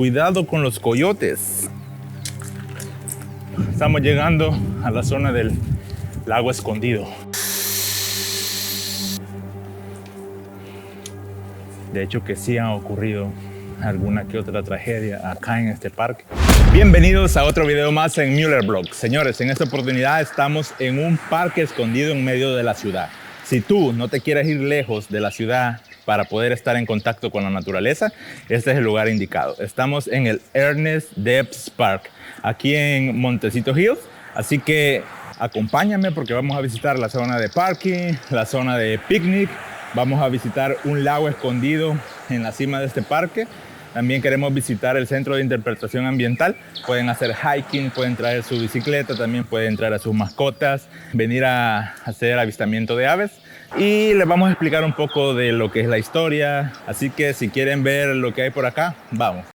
Cuidado con los coyotes. Estamos llegando a la zona del lago escondido. De hecho que sí ha ocurrido alguna que otra tragedia acá en este parque. Bienvenidos a otro video más en Müller Vlog. Señores, en esta oportunidad estamos en un parque escondido en medio de la ciudad. Si tú no te quieres ir lejos de la ciudad para poder estar en contacto con la naturaleza, este es el lugar indicado. Estamos en el Ernest Debs Park, aquí en Montecito Hills. Así que acompáñame porque vamos a visitar la zona de parking, la zona de picnic. Vamos a visitar un lago escondido en la cima de este parque. También queremos visitar el centro de interpretación ambiental. Pueden hacer hiking, pueden traer su bicicleta, también pueden traer a sus mascotas, venir a hacer avistamiento de aves. Y les vamos a explicar un poco de lo que es la historia. Así que si quieren ver lo que hay por acá, vamos.